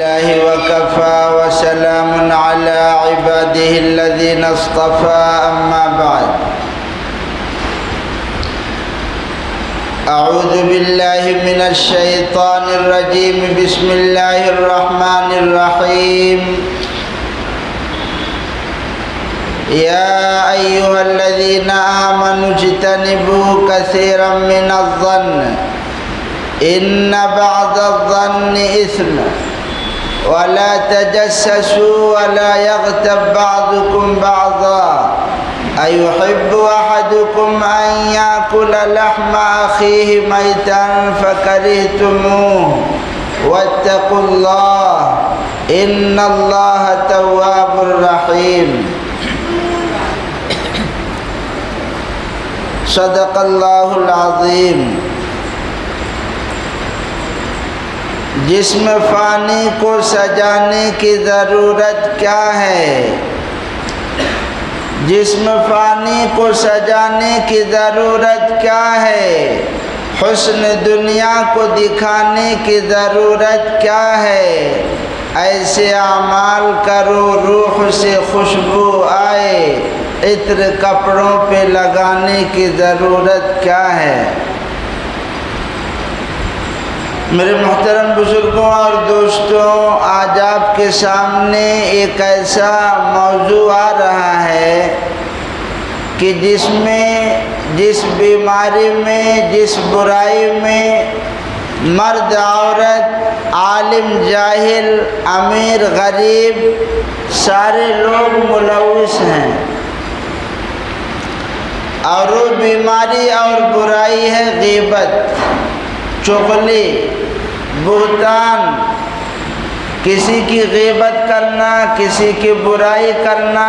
الله وكفى وسلام على عباده الذين اصطفى أما بعد أعوذ بالله من الشيطان الرجيم بسم الله الرحمن الرحيم يا أيها الذين آمنوا اجتنبوا كثيرا من الظن إن بعض الظن إثم ولا تجسسوا ولا يغتب بعضكم بعضا أيحب أحدكم أن يأكل لحم أخيه ميتا فكرهتموه واتقوا الله إن الله تواب رحيم صدق الله العظيم جسم فانی کو سجانے کی ضرورت کیا ہے؟ جسم فانی کو سجانے کی ضرورت کیا ہے؟ حسن دنیا کو دکھانے کی ضرورت کیا ہے؟ ایسے اعمال کرو روح سے خوشبو آئے، عطر کپڑوں پہ لگانے کی ضرورت کیا ہے؟ میرے محترم بزرگوں اور دوستوں، آج آپ کے سامنے ایک ایسا موضوع آ رہا ہے کہ جس بیماری میں، جس برائی میں مرد عورت، عالم جاہل، امیر غریب سارے لوگ ملوث ہیں، اور وہ بیماری اور برائی ہے غیبت، چغلی، بہتان، کسی کی غیبت کرنا، کسی کی برائی کرنا۔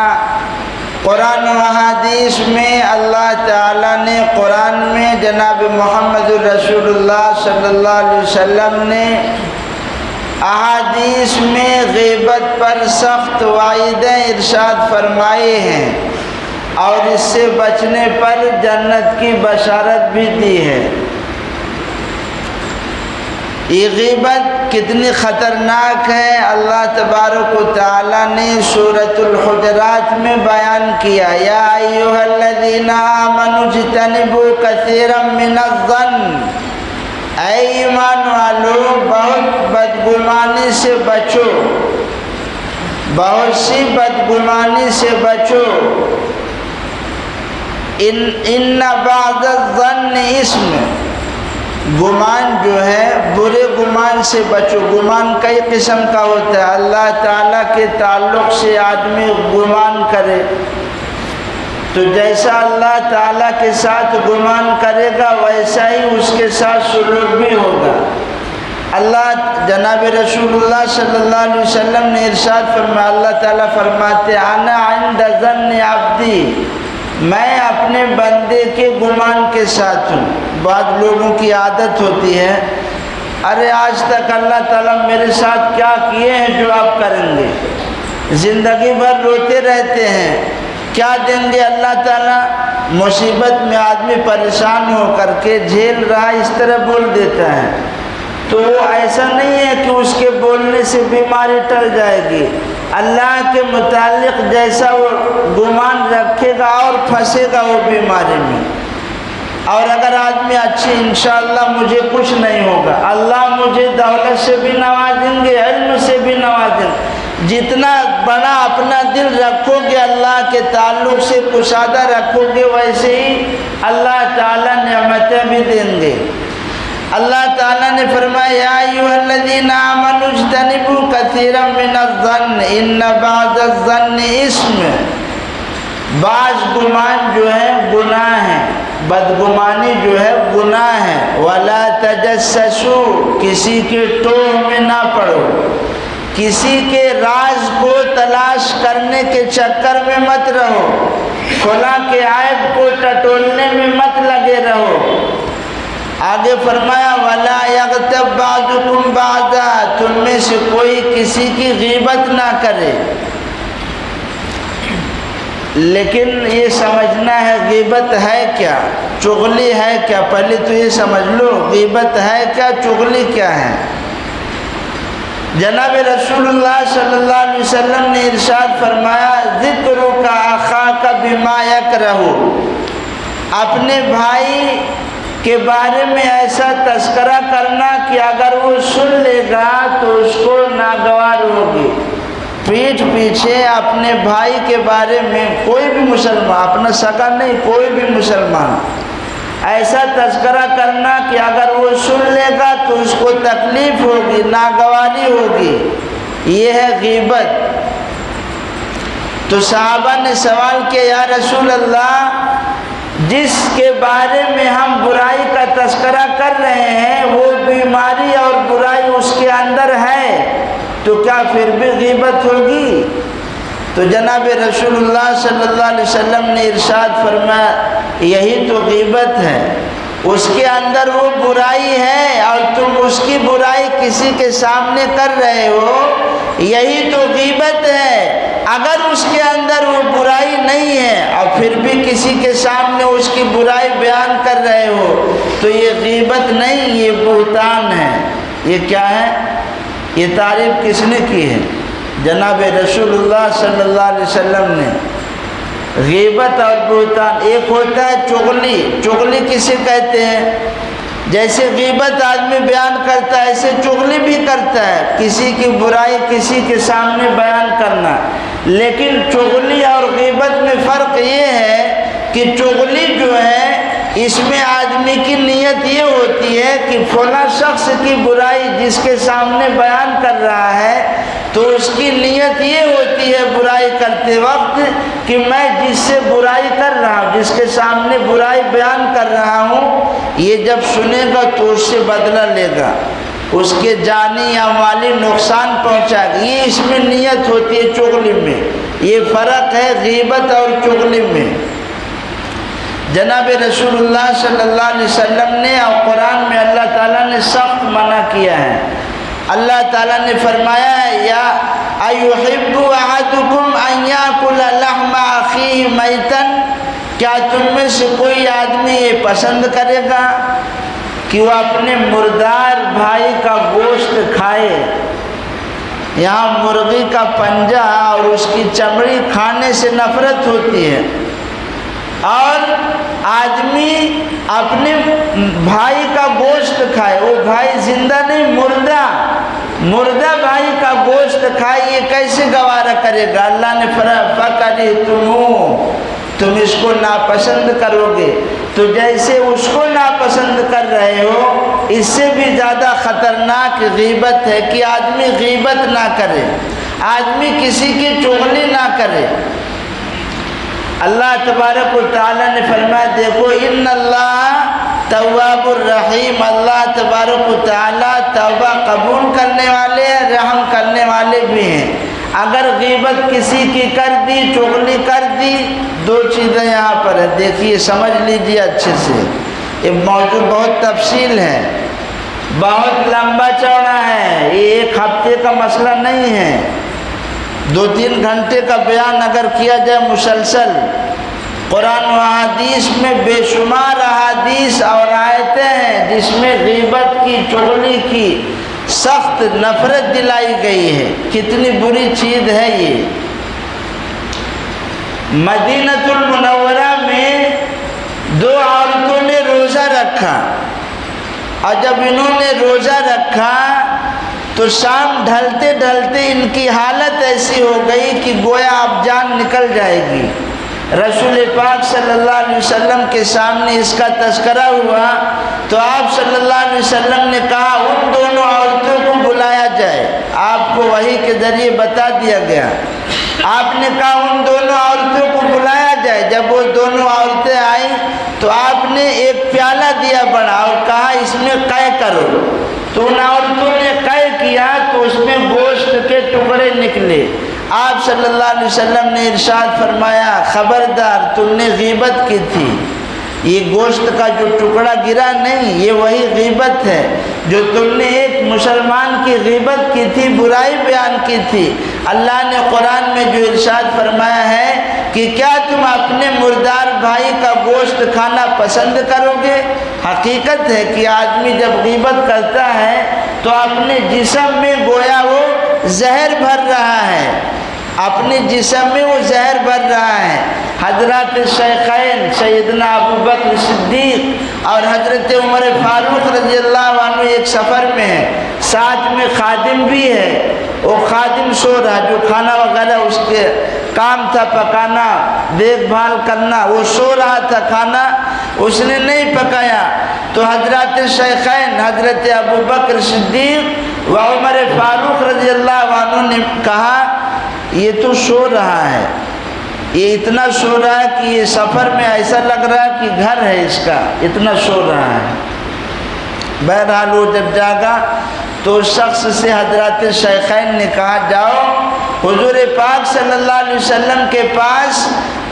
قرآن و حدیث میں اللہ تعالیٰ نے، قرآن میں جناب محمد رسول اللہ صلی اللہ علیہ وسلم نے احادیث میں غیبت پر سخت وعیدیں ارشاد فرمائے ہیں، اور اس سے بچنے پر جنت کی بشارت بھی دی ہے۔ یہ غیبت کتنی خطرناک ہے، اللہ تبارک و تعالیٰ نے سورۃ الحجرات میں بیان کیا، یا ایھا الذین آمنوا اجتنبوا کثیرا من الظن، اے ایمان والو بہت بدگمانی سے بچو، بہت سی بدگمانی سے بچو، ان بعض الظن اسم، گمان جو ہے برے گمان سے بچو۔ گمان کئی قسم کا ہوتا ہے، اللہ تعالیٰ کے تعلق سے آدمی گمان کرے تو جیسا اللہ تعالیٰ کے ساتھ گمان کرے گا ویسا ہی اس کے ساتھ سلوک بھی ہوگا۔ اللہ جناب رسول اللہ صلی اللہ علیہ وسلم نے ارشاد فرمایا، اللہ تعالیٰ فرماتے انا عند ظن عبدی، میں اپنے بندے کے گمان کے ساتھ ہوں۔ بعض لوگوں کی عادت ہوتی ہے، ارے آج تک اللہ تعالیٰ میرے ساتھ کیا کیے ہیں جو آپ کریں گے، زندگی بھر روتے رہتے ہیں، کیا دیں گے اللہ تعالیٰ؟ مصیبت میں آدمی پریشان ہو کر کے جھیل رہا اس طرح بول دیتا ہے، تو وہ ایسا نہیں ہے کہ اس کے بولنے سے بیماری ٹل جائے گی۔ اللہ کے متعلق جیسا وہ گمان رکھے گا اور پھنسے گا وہ بیماری میں۔ اور اگر آدمی اچھی انشاءاللہ مجھے کچھ نہیں ہوگا، اللہ مجھے دولت سے بھی نوازیں گے، علم سے بھی نوازیں گے، جتنا بڑا اپنا دل رکھو گے اللہ کے تعلق سے کشادہ رکھو گے ویسے ہی اللہ تعالیٰ نعمتیں بھی دیں گے۔ اللہ تعالیٰ نے فرمایا، یا ایھا الذین آمنوا اجتنبوا کثیرا من الظن ان بعض الظن اسم، بعض گمان جو ہے گناہ ہے، بدگمانی جو ہے گناہ ہے۔ ولا تجسسوا، کسی کے ٹوہ میں نہ پڑو، کسی کے راز کو تلاش کرنے کے چکر میں مت رہو، فلاں کے عیب کو ٹٹولنے میں مت لگے رہو۔ آگے فرمایا، ولا یغتب بعضکم بعضا، تم میں سے کوئی کسی کی غیبت نہ کرے۔ لیکن یہ سمجھنا ہے غیبت ہے کیا، چغلی ہے کیا؟ پہلے تو یہ سمجھ لو غیبت ہے کیا، چغلی کیا ہے۔ جناب رسول اللہ صلی اللہ علیہ وسلم نے ارشاد فرمایا ذکرک اخاک بما یکرہ، اپنے بھائی کے بارے میں ایسا تذکرہ کرنا کہ اگر وہ سن لے گا تو اس کو ناگوار ہوگی۔ پیٹھ پیچھے اپنے بھائی کے بارے میں کوئی بھی مسلمان، اپنا سگا نہیں، کوئی بھی مسلمان ایسا تذکرہ کرنا کہ اگر وہ سن لے گا تو اس کو تکلیف ہوگی، ناگواری ہوگی، یہ ہے غیبت۔ تو صحابہ نے سوال کیا یا رسول اللہ، جس کے بارے میں ہم برائی کا تذکرہ کر رہے ہیں وہ بیماری اور برائی اس کے اندر ہے تو کیا پھر بھی غیبت ہوگی؟ تو جناب رسول اللہ صلی اللہ علیہ وسلم نے ارشاد فرمایا یہی تو غیبت ہے، اس کے اندر وہ برائی ہے اور تم اس کی برائی کسی کے سامنے کر رہے ہو، یہی تو غیبت ہے۔ اگر اس کے اندر وہ برائی نہیں ہے اور پھر بھی کسی کے سامنے اس کی برائی بیان کر رہے ہو تو یہ غیبت نہیں، یہ بہتان ہے۔ یہ کیا ہے؟ یہ تعریف کس نے کی ہے؟ جناب رسول اللہ صلی اللہ علیہ وسلم نے۔ غیبت اور بہتان، ایک ہوتا ہے چغلی، چغلی کسے کہتے ہیں؟ جیسے غیبت آدمی بیان کرتا ہے ایسے چغلی بھی کرتا ہے، کسی کی برائی کسی کے سامنے بیان کرنا۔ لیکن چغلی اور غیبت میں فرق یہ ہے کہ چغلی جو ہے اس میں آدمی کی نیت یہ ہوتی ہے کہ فلاں شخص کی برائی جس کے سامنے بیان کر رہا ہے تو اس کی نیت یہ ہوتی ہے برائی کرتے وقت کہ میں جس سے برائی کر رہا ہوں، جس کے سامنے برائی بیان کر رہا ہوں، یہ جب سنے گا تو اس سے بدلہ لے گا، اس کے جانی یا مالی نقصان پہنچائے گا، یہ اس میں نیت ہوتی ہے چغلی میں۔ یہ فرق ہے غیبت اور چغلی میں۔ جناب رسول اللہ صلی اللہ علیہ وسلم نے اور قرآن میں اللہ تعالیٰ نے سخت منع کیا ہے۔ اللہ تعالیٰ نے فرمایا ہے یا ایحب احدکم ان یاکل لحم اخیہ میتا، کیا تم میں سے کوئی آدمی یہ پسند کرے گا کہ وہ اپنے مردار بھائی کا گوشت کھائے؟ یہاں مرغی کا پنجہ اور اس کی چمڑی کھانے سے نفرت ہوتی ہے، اور آدمی اپنے بھائی کا گوشت کھائے، وہ بھائی زندہ نہیں، مردہ بھائی کا گوشت کھائے، یہ کیسے گوارا کرے گا؟ اللہ نے فَكَرِهْتُمُوهُ، تم اس کو ناپسند کرو گے۔ تو جیسے اس کو ناپسند کر رہے ہو، اس سے بھی زیادہ خطرناک غیبت ہے کہ آدمی غیبت نہ کرے، آدمی کسی کی چغلی نہ کرے۔ اللہ تبارک و تعالیٰ نے فرمایا دیکھو ان اللہ تواب الرحیم، اللہ تبارک و تعالیٰ توبہ قبول کرنے والے ہیں، رحم کرنے والے بھی ہیں۔ اگر غیبت کسی کی کر دی، چغلی کر دی، دو چیزیں یہاں پر ہیں، دیکھیے سمجھ لیجیے اچھے سے، یہ موضوع بہت تفصیل ہے، بہت لمبا چوڑا ہے، یہ ایک ہفتے کا مسئلہ نہیں ہے، 2-3 گھنٹے کا بیان اگر کیا جائے مسلسل۔ قرآن و حدیث میں بے شمار احادیث اور آیتیں ہیں جس میں غیبت کی، چغلی کی سخت نفرت دلائی گئی ہے۔ کتنی بری چیز ہے یہ۔ مدینہ المنورہ میں 2 عورتوں نے روزہ رکھا، اور جب انہوں نے روزہ رکھا تو شام ڈھلتے ڈھلتے ان کی حالت ایسی ہو گئی کہ گویا اب جان نکل جائے گی۔ رسول پاک صلی اللہ علیہ وسلم کے سامنے اس کا تذکرہ ہوا تو آپ صلی اللہ علیہ وسلم نے کہا ان دونوں عورتوں کو بلایا جائے۔ آپ کو وحی کے ذریعے بتا دیا گیا، آپ نے کہا ان دونوں عورتوں کو بلایا جائے۔ جب وہ دونوں عورتیں آئیں تو آپ نے ایک پیالہ دیا بڑا اور کہا اس میں قے کرو، تو ان عورتوں نے قے کیا تو اس میں گوشت کے ٹکڑے نکلے۔ آپ صلی اللہ علیہ وسلم نے ارشاد فرمایا خبردار تم نے غیبت کی تھی، یہ گوشت کا جو ٹکڑا گرا نہیں، یہ وہی غیبت ہے جو تم نے ایک مسلمان کی غیبت کی تھی، برائی بیان کی تھی۔ اللہ نے قرآن میں جو ارشاد فرمایا ہے کہ کیا تم اپنے مردار بھائی کا گوشت کھانا پسند کرو گے؟ حقیقت ہے کہ آدمی جب غیبت کرتا ہے تو اپنے جسم میں گویا وہ زہر بھر رہا ہے، اپنے جسم میں وہ زہر بھر رہا ہے۔ حضرات شیخین سیدنا ابو بکر صدیق اور حضرت عمر فاروق رضی اللہ عنہ ایک سفر میں ہیں، ساتھ میں خادم بھی ہے۔ وہ خادم سو رہا، جو کھانا وغیرہ اس کے کام تھا پکانا، دیکھ بھال کرنا، وہ سو رہا تھا، کھانا اس نے نہیں پکایا۔ تو حضرات شیخین حضرت ابو بکر صدیق و عمر فاروق رضی اللہ عنہ نے کہا یہ تو سو رہا ہے، یہ اتنا سو رہا ہے کہ یہ سفر میں ایسا لگ رہا ہے کہ گھر ہے اس کا، اتنا سو رہا ہے۔ بہرحال وہ جب جاگا تو اس شخص سے حضرات شیخین نے کہا جاؤ حضور پاک صلی اللہ علیہ وسلم کے پاس،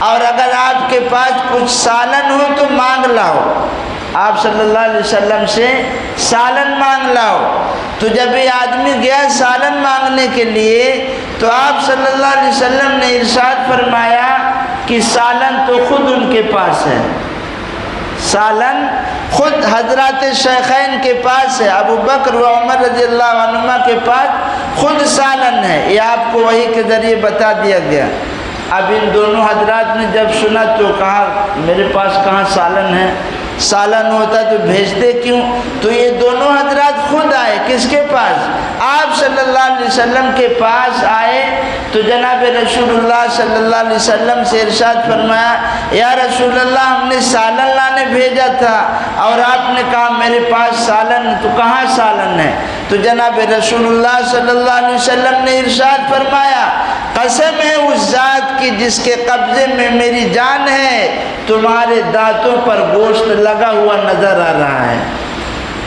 اور اگر آپ کے پاس کچھ سالن ہو تو مانگ لاؤ، آپ صلی اللہ علیہ وسلم سے سالن مانگ لاؤ۔ تو جب یہ آدمی گیا سالن مانگنے کے لیے تو آپ صلی اللہ علیہ وسلم نے ارشاد فرمایا کہ سالن تو خود ان کے پاس ہے، سالن خود حضرات شیخین کے پاس ہے، ابو بکر و عمر رضی اللہ عنہما کے پاس خود سالن ہے، یہ آپ کو وحی کے ذریعے بتا دیا گیا۔ اب ان دونوں حضرات نے جب سنا تو کہا میرے پاس کہاں سالن ہے، سالن ہوتا تو بھیجتے کیوں؟ تو یہ دونوں حضرات خود آئے، کس کے پاس؟ آپ صلی اللہ علیہ وسلم کے پاس آئے تو جناب رسول اللہ صلی اللہ علیہ وسلم سے ارشاد فرمایا یا رسول اللہ ہم نے سالن لانے بھیجا تھا اور آپ نے کہا میرے پاس سالن، تو کہاں سالن ہے؟ تو جناب رسول اللہ صلی اللہ علیہ وسلم نے ارشاد فرمایا قسم ہے اس ذات کی جس کے قبضے میں میری جان ہے، تمہارے دانتوں پر گوشت لگا ہوا نظر آ رہا ہے،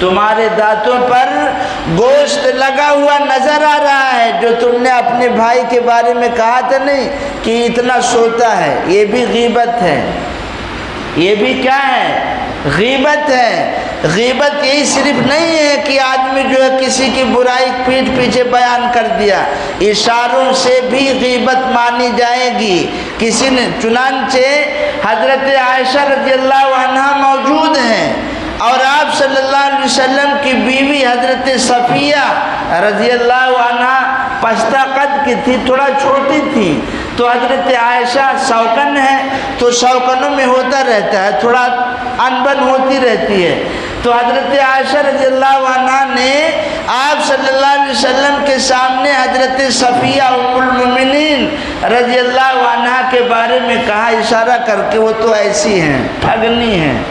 تمہارے دانتوں پر گوشت لگا ہوا نظر آ رہا ہے، جو تم نے اپنے بھائی کے بارے میں کہا تھا نہیں کہ اتنا سوتا ہے، یہ بھی غیبت ہے، یہ بھی کیا ہے؟ غیبت ہے۔ غیبت یہی صرف نہیں ہے کہ آدمی جو ہے کسی کی برائی پیٹھ پیچھے بیان کر دیا، اشاروں سے بھی غیبت مانی جائے گی۔ کسی نے چنانچہ حضرت عائشہ رضی اللہ عنہا موجود ہیں اور آپ صلی اللہ علیہ وسلم کی بیوی حضرت صفیہ رضی اللہ عنہا پستہ قد کی تھی، تھوڑا چھوٹی تھی، تو حضرت عائشہ شوکن ہے تو شوکنوں میں ہوتا رہتا ہے، تھوڑا انبن ہوتی رہتی ہے، تو حضرت عائشہ رضی اللہ عنہا نے آپ صلی اللہ علیہ وسلم کے سامنے حضرت صفیہ ام المؤمنین رضی اللہ عنہا کے بارے میں کہا اشارہ کر کے وہ تو ایسی ہیں، ٹھگنی ہیں،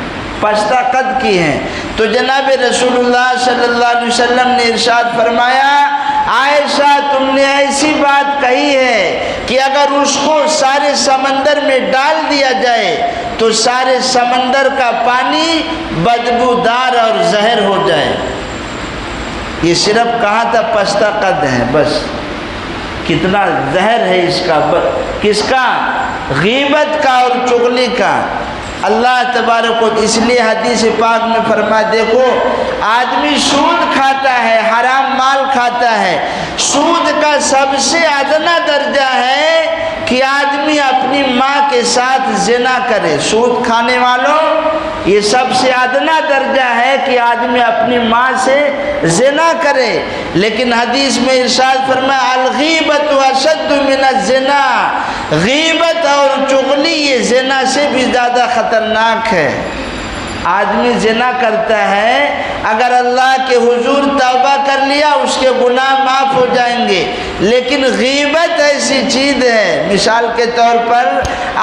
پستہ قد کی ہیں۔ تو جناب رسول اللہ صلی اللہ علیہ وسلم نے ارشاد فرمایا عائشہ تم نے ایسی بات کہی ہے کہ اگر اس کو سارے سمندر میں ڈال دیا جائے تو سارے سمندر کا پانی بدبودار اور زہر ہو جائے۔ یہ صرف کہا تھا پستہ قد ہے، بس کتنا زہر ہے اس کا، کس کا؟ غیبت کا اور چغلی کا۔ اللہ تبارک و اس لیے حدیث پاک میں فرمایا دیکھو آدمی سود کھاتا ہے، حرام مال کھاتا ہے، سود کا سب سے ادنا درجہ ہے کہ آدمی اپنی ماں کے ساتھ زنا کرے۔ سود کھانے والوں یہ سب سے ادنا درجہ ہے کہ آدمی اپنی ماں سے زنا کرے، لیکن حدیث میں ارشاد فرمایا الغیبت اشد من الزنا، غیبت اور چغلی یہ زنا سے بھی زیادہ خطرناک ہے۔ آدمی زنا کرتا ہے، اگر اللہ کے حضور توبہ کر لیا اس کے گناہ معاف ہو جائیں گے، لیکن غیبت ایسی چیز ہے، مثال کے طور پر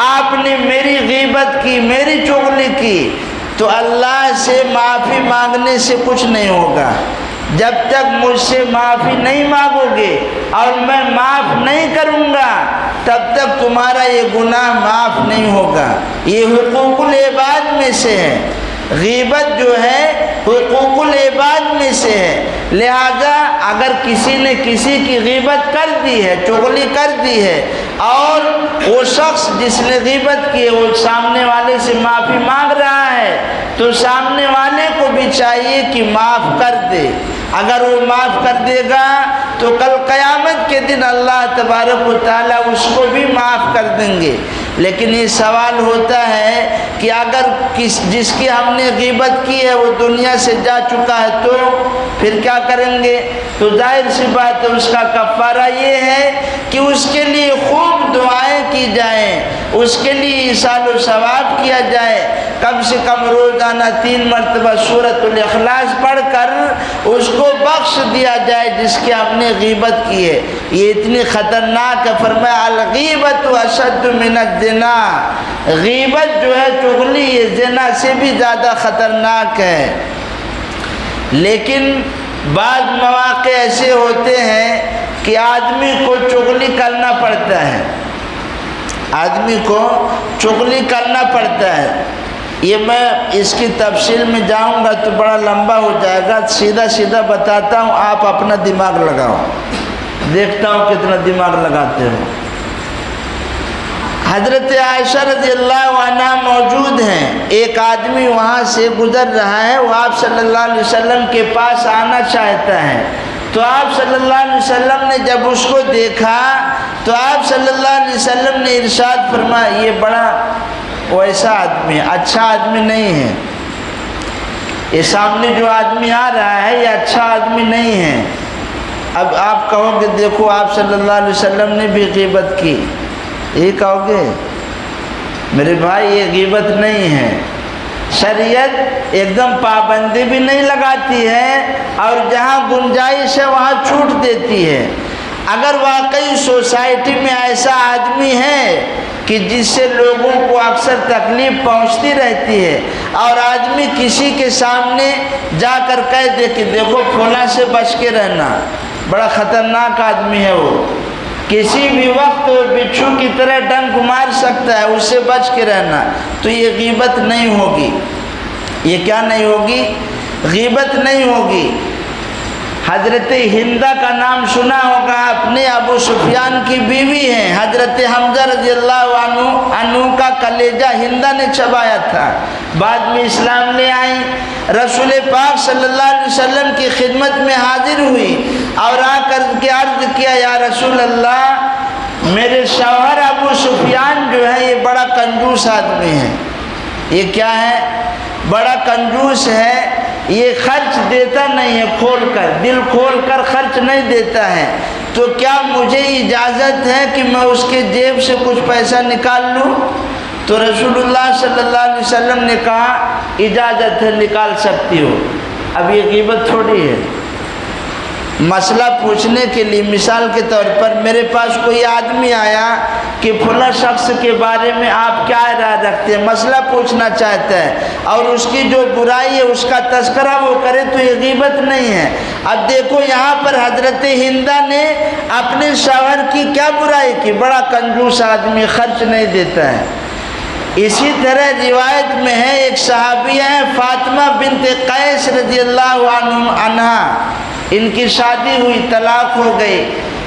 آپ نے میری غیبت کی، میری چغلی کی، تو اللہ سے معافی مانگنے سے کچھ نہیں ہوگا۔ جب تک مجھ سے معافی نہیں مانگو گے اور میں معاف نہیں کروں گا تب تک تمہارا یہ گناہ معاف نہیں ہوگا۔ یہ حقوق العباد میں سے ہے، غیبت جو ہے حقوق العباد میں سے ہے، لہذا اگر کسی نے کسی کی غیبت کر دی ہے، چغلی کر دی ہے، اور وہ شخص جس نے غیبت کی ہے وہ سامنے والے سے معافی مانگ رہا ہے تو سامنے والے کو بھی چاہیے کہ معاف کر دے۔ اگر وہ معاف کر دے گا تو کل قیامت کے دن اللہ تبارک و تعالیٰ اس کو بھی معاف کر دیں گے۔ لیکن یہ سوال ہوتا ہے کہ اگر جس کی ہم نے غیبت کی ہے وہ دنیا سے جا چکا ہے تو پھر کیا کریں گے؟ تو ظاہر سی بات ہے اس کا کفارہ یہ ہے کہ اس کے لیے خوب دعائیں کی جائیں، اس کے لیے ایصال و ثواب کیا جائے، کم سے کم روزانہ 3 مرتبہ سورۃ الاخلاص پڑھ کر اس کو بخش دیا جائے جس کی ہم نے غیبت کی ہے۔ یہ اتنی خطرناک ہے، فرمایا الغیبت اشد من الزنا، غیبت جو ہے چغلی یہ زنا سے بھی زیادہ خطرناک ہے۔ لیکن بعض مواقع ایسے ہوتے ہیں کہ آدمی کو چغلی کرنا پڑتا ہے، آدمی کو چغلی کرنا پڑتا ہے۔ یہ میں اس کی تفصیل میں جاؤں گا تو بڑا لمبا ہو جائے گا، سیدھا سیدھا بتاتا ہوں، آپ اپنا دماغ لگاؤ، دیکھتا ہوں کتنا دماغ لگاتے ہو۔ حضرت عائشہ رضی اللہ عنہ موجود ہیں، ایک آدمی وہاں سے گزر رہا ہے، وہ آپ صلی اللہ علیہ وسلم کے پاس آنا چاہتا ہے، تو آپ صلی اللہ علیہ وسلم نے جب اس کو دیکھا تو آپ صلی اللہ علیہ وسلم نے ارشاد فرمایا یہ بڑا ویسا آدمی ہے، اچھا آدمی نہیں ہے، یہ سامنے جو آدمی آ رہا ہے یہ اچھا آدمی نہیں ہے۔ اب آپ کہو گے دیکھو آپ صلی اللہ علیہ وسلم نے بھی غیبت کی، یہ کہو گے میرے بھائی یہ غیبت نہیں ہے، شریعت ایک دم پابندی بھی نہیں لگاتی ہے اور جہاں گنجائش ہے وہاں چھوٹ دیتی ہے۔ اگر واقعی سوسائٹی میں ایسا آدمی ہے کہ جس سے لوگوں کو اکثر تکلیف پہنچتی رہتی ہے اور آدمی کسی کے سامنے جا کر کہہ دے کہ دیکھو فلاں سے بچ کے رہنا، بڑا خطرناک آدمی ہے وہ، کسی بھی وقت بچھو کی طرح ڈنک مار سکتا ہے، اس سے بچ کے رہنا، تو یہ غیبت نہیں ہوگی۔ یہ کیا نہیں ہوگی؟ غیبت نہیں ہوگی۔ حضرت ہندہ کا نام سنا ہوگا اپنے، ابو سفیان کی بیوی ہیں، حضرت حمزہ رضی اللہ عنہ کا کلیجہ ہندہ نے چبایا تھا، بعد میں اسلام لے آئیں، رسول پاک صلی اللہ علیہ وسلم کی خدمت میں حاضر ہوئی اور آ کر کے عرض کیا یا رسول اللہ میرے شوہر ابو سفیان جو ہے یہ بڑا کنجوس آدمی ہے۔ یہ کیا ہے؟ بڑا کنجوس ہے، یہ خرچ دیتا نہیں ہے، کھول کر دل کھول کر خرچ نہیں دیتا ہے، تو کیا مجھے اجازت ہے کہ میں اس کے جیب سے کچھ پیسہ نکال لوں؟ تو رسول اللہ صلی اللہ علیہ وسلم نے کہا اجازت ہے، نکال سکتی ہو۔ اب یہ غیبت تھوڑی ہے، مسئلہ پوچھنے کے لیے مثال کے طور پر میرے پاس کوئی آدمی آیا کہ فلاں شخص کے بارے میں آپ کیا رائے رکھتے ہیں، مسئلہ پوچھنا چاہتا ہے اور اس کی جو برائی ہے اس کا تذکرہ وہ کرے تو یہ غیبت نہیں ہے۔ اب دیکھو یہاں پر حضرت ہندہ نے اپنے شوہر کی کیا برائی کی؟ بڑا کنجوس آدمی، خرچ نہیں دیتا ہے۔ اسی طرح روایت میں ہے ایک صحابیہ ہے فاطمہ بنت قیس رضی اللہ عنہ، ان کی شادی ہوئی، طلاق ہو گئی۔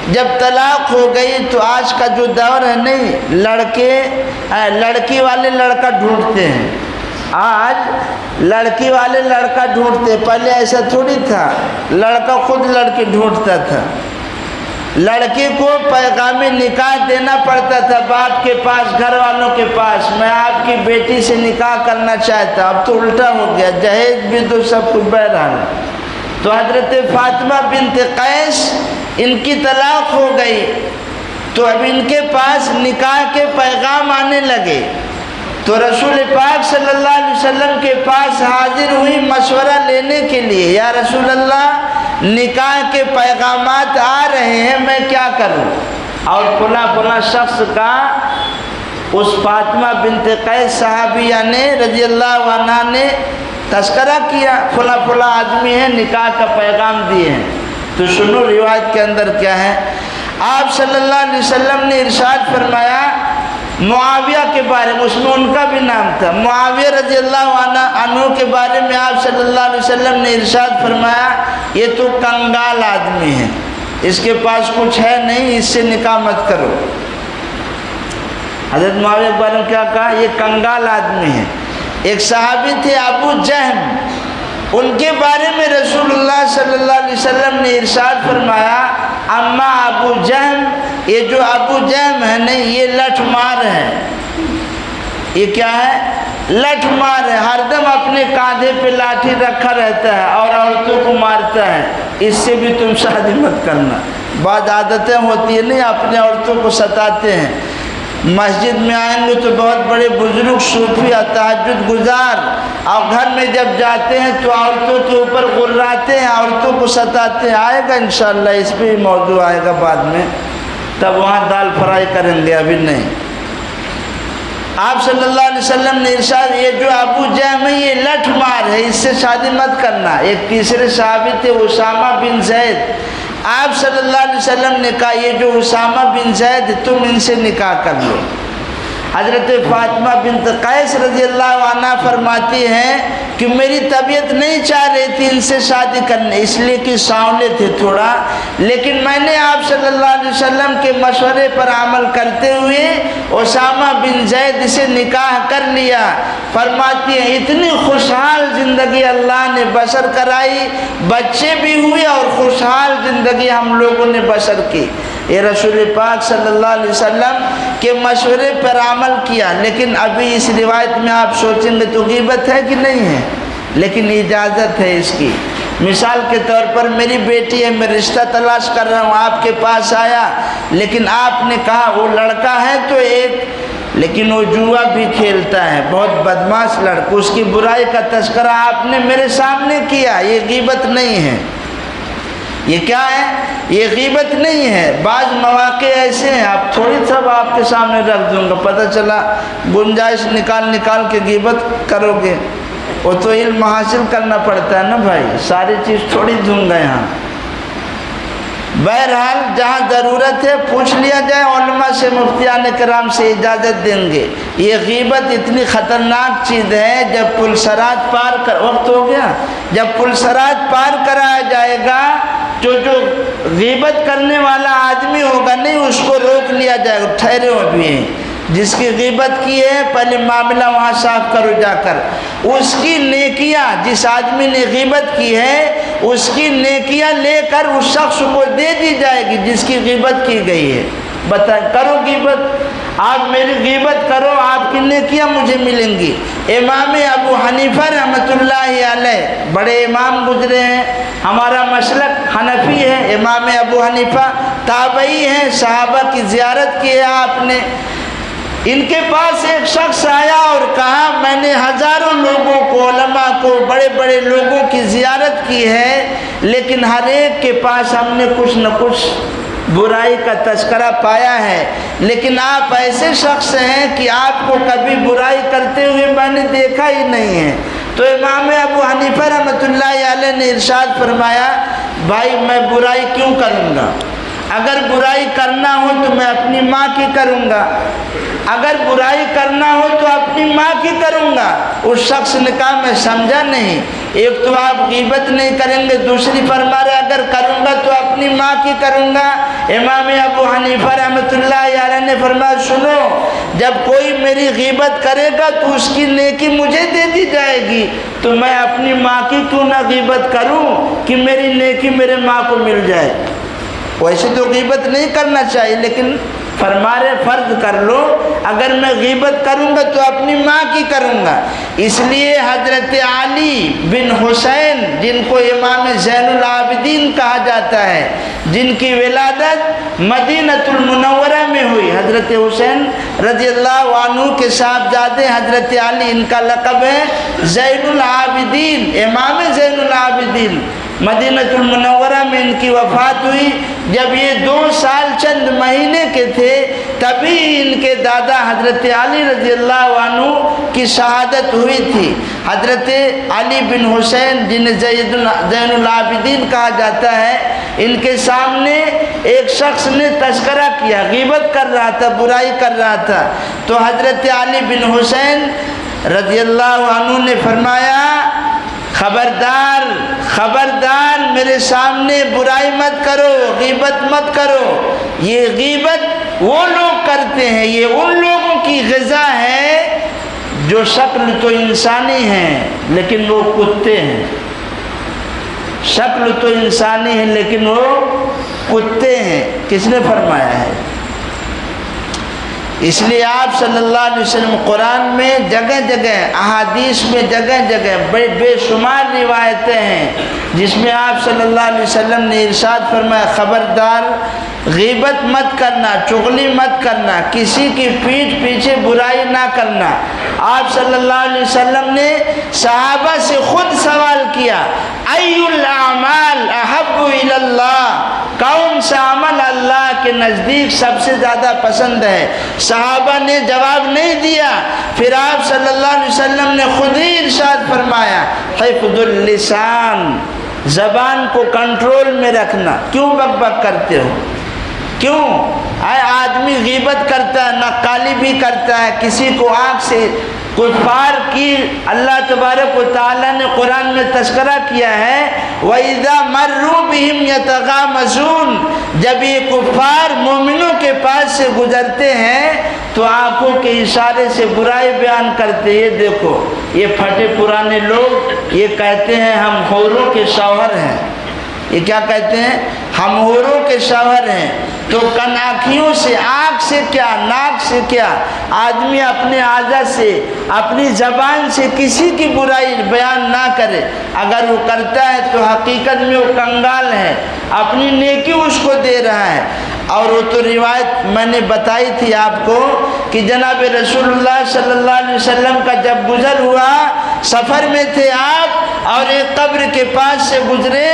جب طلاق ہو گئی تو آج کا جو دور ہے نہیں، لڑکی والے لڑکا ڈھونڈتے ہیں، آج لڑکی والے لڑکا ڈھونڈتے، پہلے ایسا تھوڑی تھا، لڑکا خود لڑکی ڈھونڈتا تھا۔ لڑکی کو پیغام نکاح دینا پڑتا تھا باپ کے پاس، گھر والوں کے پاس، میں آپ کی بیٹی سے نکاح کرنا چاہتا ہوں۔ اب تو الٹا ہو گیا، جہیز بھی تو سب کچھ بہرحال ہے۔ تو حضرت فاطمہ بنت قیس ان کی طلاق ہو گئی، تو اب ان کے پاس نکاح کے پیغام آنے لگے، تو رسول پاک صلی اللہ علیہ وسلم کے پاس حاضر ہوئی مشورہ لینے کے لیے، یا رسول اللہ نکاح کے پیغامات آ رہے ہیں، میں کیا کروں؟ اور فلاں شخص کا اس فاطمہ بنت قیس صحابیہ نے رضی اللہ عنہ نے تذکرہ کیا، فلاں آدمی ہے، نکاح کا پیغام دیے ہیں۔ تو سنو روایت کے اندر کیا ہے، آپ صلی اللہ علیہ وسلم نے ارشاد فرمایا معاویہ کے بارے میں، اس میں ان کا بھی نام تھا، معاویہ رضی اللہ عنہ کے بارے میں آپ صلی اللہ علیہ وسلم نے ارشاد فرمایا یہ تو کنگال آدمی ہے، اس کے پاس کچھ ہے نہیں، اس سے نکاح مت کرو۔ حضرت معاویہ کے بارے میں کیا کہا؟ یہ کنگال آدمی ہے۔ ایک صحابی تھے ابو جہم، ان کے بارے میں رسول اللہ صلی اللہ علیہ وسلم نے ارشاد فرمایا اما ابو جہم، یہ جو ابو جہم ہے نہیں، یہ لٹھ مار ہے، یہ کیا ہے؟ لٹھ مار ہے، ہر دم اپنے کاندھے پہ لاٹھی رکھا رہتا ہے اور عورتوں کو مارتا ہے۔ اس سے بھی تم شادی مت کرنا۔ بعض عادتیں ہوتی ہیں، نہیں اپنے عورتوں کو ستاتے ہیں۔ مسجد میں آئیں گے تو بہت بڑے بزرگ صوفی اور تہجد گزار، اور گھر میں جب جاتے ہیں تو عورتوں کے اوپر غراتے ہیں، عورتوں کو ستاتے ہیں۔ آئے گا انشاءاللہ، اس پہ بھی موضوع آئے گا بعد میں، تب وہاں دال فرائی کریں گے، ابھی نہیں۔ آپ صلی اللہ علیہ وسلم نے ارشاد، یہ جو ابو جہم ہے یہ لٹھ مار ہے، اس سے شادی مت کرنا۔ ایک تیسرے صحابی تھے اسامہ بن زید، آپ صلی اللہ علیہ وسلم نے کہا یہ جو اسامہ بن زید تم ان سے نکاح کر لو۔ حضرت فاطمہ بنت قیس رضی اللہ عنہ فرماتی ہیں کہ میری طبیعت نہیں چاہ رہی تھی ان سے شادی کرنے، اس لیے کہ سانولے تھے تھوڑا، لیکن میں نے آپ صلی اللہ علیہ وسلم کے مشورے پر عمل کرتے ہوئے اسامہ بن زید سے نکاح کر لیا۔ فرماتی ہیں اتنی خوشحال زندگی اللہ نے بسر کرائی، بچے بھی ہوئے اور خوشحال زندگی ہم لوگوں نے بسر کی۔ یہ رسول پاک صلی اللہ علیہ وسلم کے مشورے پر عمل کیا۔ لیکن ابھی اس روایت میں آپ سوچیں گے تو غیبت ہے کہ نہیں ہے، لیکن اجازت ہے اس کی۔ مثال کے طور پر میری بیٹی ہے، میں رشتہ تلاش کر رہا ہوں، آپ کے پاس آیا، لیکن آپ نے کہا وہ لڑکا ہے تو ایک، لیکن وہ جوا بھی کھیلتا ہے، بہت بدماش لڑکا، اس کی برائی کا تذکرہ آپ نے میرے سامنے کیا، یہ غیبت نہیں ہے۔ یہ کیا ہے؟ یہ غیبت نہیں ہے۔ بعض مواقع ایسے ہیں، آپ تھوڑی سب آپ کے سامنے رکھ دوں گا، پتہ چلا گنجائش نکال کے غیبت کرو گے، وہ تو علم حاصل کرنا پڑتا ہے نا بھائی، ساری چیز تھوڑی دوں گا یہاں۔ بہرحال جہاں ضرورت ہے پوچھ لیا جائے، علماء سے، مفتیان کرام سے اجازت دیں گے۔ یہ غیبت اتنی خطرناک چیز ہے، جب پل صراط پار کر، وقت ہو گیا، جب پل صراط پار کرایا جائے گا جو غیبت کرنے والا آدمی ہوگا نہیں، اس کو روک لیا جائے گا، ٹھہرے ہوئے بھی ہیں، جس کی غیبت کی ہے پہلے معاملہ وہاں صاف کرو جا کر، اس کی نیکیاں، جس آدمی نے غیبت کی ہے اس کی نیکیاں لے کر اس شخص کو دے دی جائے گی جس کی غیبت کی گئی ہے۔ بتا کرو غیبت، آپ میری غیبت کرو، آپ کی نیکیاں مجھے ملیں گی۔ امام ابو حنیفہ رحمۃ اللہ علیہ بڑے امام گزرے ہیں، ہمارا مسلک حنفی ہے۔ امام ابو حنیفہ تابعی ہیں، صحابہ کی زیارت کی ہے آپ نے۔ ان کے پاس ایک شخص آیا اور کہا میں نے ہزاروں لوگوں کو، علماء کو، بڑے بڑے لوگوں کی زیارت کی ہے، لیکن ہر ایک کے پاس ہم نے کچھ نہ کچھ برائی کا تذکرہ پایا ہے، لیکن آپ ایسے شخص ہیں کہ آپ کو کبھی برائی کرتے ہوئے میں نے دیکھا ہی نہیں ہے۔ تو امام ابو حنیفہ رحمۃ اللہ علیہ نے ارشاد فرمایا بھائی میں برائی کیوں کروں گا؟ اگر برائی کرنا ہو تو میں اپنی ماں کی کروں گا، اگر برائی کرنا ہو تو اپنی ماں کی کروں گا۔ اس شخص نے کہا میں سمجھا نہیں، ایک تو آپ غیبت نہیں کریں گے، دوسری فرما رہے اگر کروں گا تو اپنی ماں کی کروں گا۔ امام ابو حنیفہ رحمۃ اللہ علیہ نے فرمایا سنو، جب کوئی میری غیبت کرے گا تو اس کی نیکی مجھے دے دی جائے گی، تو میں اپنی ماں کی کیوں نہ غیبت کروں کہ میری نیکی میرے ماں کو مل جائے۔ ویسے تو غیبت نہیں کرنا چاہیے، لیکن فرما رہے فرض کر لو اگر میں غیبت کروں گا تو اپنی ماں کی کروں گا۔ اس لیے حضرت علی بن حسین جن کو امام زین العابدین کہا جاتا ہے، جن کی ولادت مدینۃ المنورہ میں ہوئی، حضرت حسین رضی اللہ عنہ کے صاحبزادے حضرت علی، ان کا لقب ہے زین العابدین، امام زین العابدین۔ مدینۃ المنورہ میں ان کی وفات ہوئی، جب یہ 2 سال چند مہینے کے تھے تبھی ان کے دادا حضرت علی رضی اللہ عنہ کی شہادت ہوئی تھی۔ حضرت علی بن حسین جنہیں زین العابدین کہا جاتا ہے، ان کے سامنے ایک شخص نے تذکرہ کیا، غیبت کر رہا تھا، برائی کر رہا تھا، تو حضرت علی بن حسین رضی اللہ عنہ نے فرمایا خبردار خبردار میرے سامنے برائی مت کرو، غیبت مت کرو، یہ غیبت وہ لوگ کرتے ہیں، یہ ان لوگوں کی غذا ہے جو شکل تو انسانی ہیں لیکن وہ کتے ہیں، شکل تو انسانی ہے لیکن وہ کتے ہیں۔ کس نے فرمایا ہے؟ اس لیے آپ صلی اللہ علیہ وسلم قرآن میں جگہ جگہ، احادیث میں جگہ جگہ بے شمار روایتیں ہیں جس میں آپ صلی اللہ علیہ وسلم نے ارشاد فرمایا خبردار غیبت مت کرنا، چغلی مت کرنا، کسی کی پیٹھ پیچھے برائی نہ کرنا۔ آپ صلی اللہ علیہ وسلم نے صحابہ سے خود سوال کیا ای الاعمال احب الی اللہ، کون سا عمل اللہ کے نزدیک سب سے زیادہ پسند ہے؟ صحابہ نے جواب نہیں دیا، پھر آپ صلی اللہ علیہ وسلم نے خود ہی ارشاد فرمایا حفظ اللسان، زبان کو کنٹرول میں رکھنا۔ کیوں بک بک کرتے ہو؟ کیوں؟ آدمی غیبت کرتا ہے، نقالی بھی کرتا ہے، کسی کو آنکھ سے کفار کی اللہ تبارک و تعالیٰ نے قرآن میں تذکرہ کیا ہے وَإِذَا مَرُّوا بِهِمْ يَتَغَامَزُونَ، جب یہ کفار مومنوں کے پاس سے گزرتے ہیں تو آنکھوں کے اشارے سے برائی بیان کرتے۔ یہ دیکھو یہ پھٹے پرانے لوگ یہ کہتے ہیں ہم حوروں کے شوہر ہیں۔ یہ کیا کہتے ہیں؟ ہم حوروں کے شوہر ہیں۔ تو کن آنکھیوں سے، آنکھ سے کیا، ناک سے کیا، آدمی اپنے اعضاء سے، اپنی زبان سے کسی کی برائی بیان نہ کرے۔ اگر وہ کرتا ہے تو حقیقت میں وہ کنگال ہے، اپنی نیکی اس کو دے رہا ہے۔ اور وہ تو روایت میں نے بتائی تھی آپ کو کہ جناب رسول اللہ صلی اللہ علیہ وسلم کا جب گزر ہوا، سفر میں تھے آپ اور ایک قبر کے پاس سے گزرے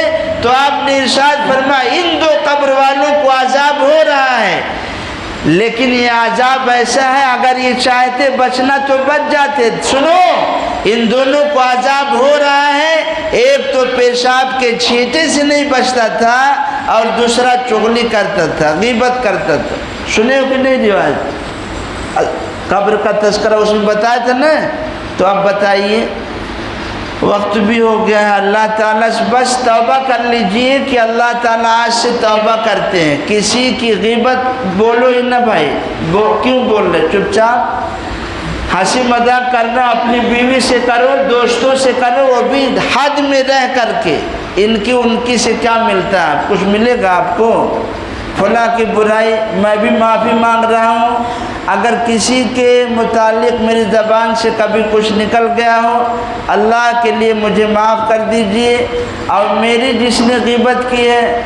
تو آپ نے ارشاد فرمایا ان دو قبر والوں کو عذاب ہو رہا ہے، لیکن یہ عذاب ایسا ہے اگر یہ چاہتے بچنا تو بچ جاتے۔ سنو، ان دونوں کو عذاب ہو رہا ہے، ایک تو پیشاب کے چھینٹے سے نہیں بچتا تھا اور دوسرا چغلی کرتا تھا، غیبت کرتا تھا۔ سنے ہو کہ نہیں روایت؟ قبر کا تذکرہ اس میں بتایا تھا نا، تو اب بتائیے وقت بھی ہو گیا ہے، اللہ تعالیٰ سے بس توبہ کر لیجئے کہ اللہ تعالیٰ آج سے توبہ کرتے ہیں۔ کسی کی غیبت بولو ہی نہ بھائی، کیوں بول رہے؟ چپ چاپ ہنسی مذاق کرنا اپنی بیوی سے کرو، دوستوں سے کرو، وہ بھی حد میں رہ کر کے۔ ان کی سے کیا ملتا ہے؟ کچھ ملے گا آپ کو؟ فلاں کی برائی میں بھی معافی مانگ رہا ہوں، اگر کسی کے متعلق میری زبان سے کبھی کچھ نکل گیا ہو اللہ کے لیے مجھے معاف کر دیجئے، اور میری جس نے غیبت کی ہے